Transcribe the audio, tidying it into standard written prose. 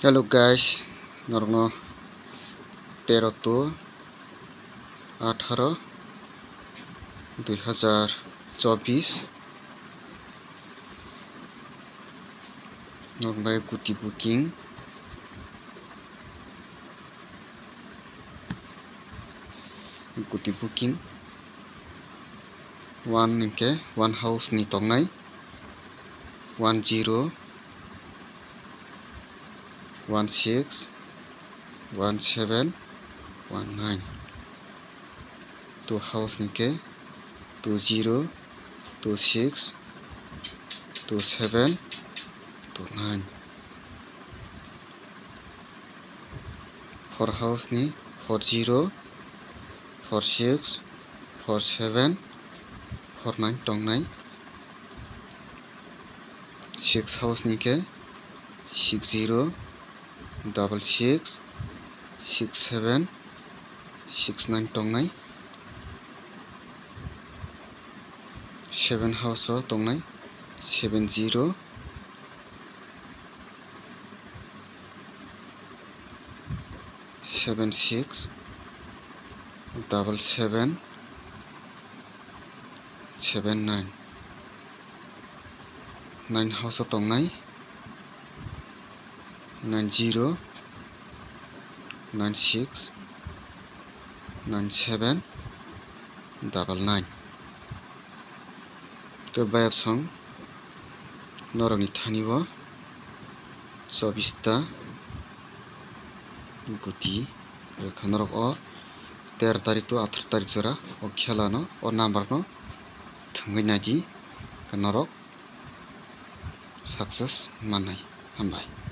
Hello guys, norno 13 to 18 2024 normal kuti booking one house ni tongnai 10 16 17 19 two house ni ke 20 26 27 29 four house ni 40 46 47 49 tongnai six house ni ke 60 66 67 69 tongnai seven house tongnai 70 76 77 79 nine house tongnai 90 96 97 99 ke bayap song noroni thanibo 24 ta guti khanorok o 13 tarik to 18 tarik jora o khela no o number no thangui nadi kanorok success manai hambai।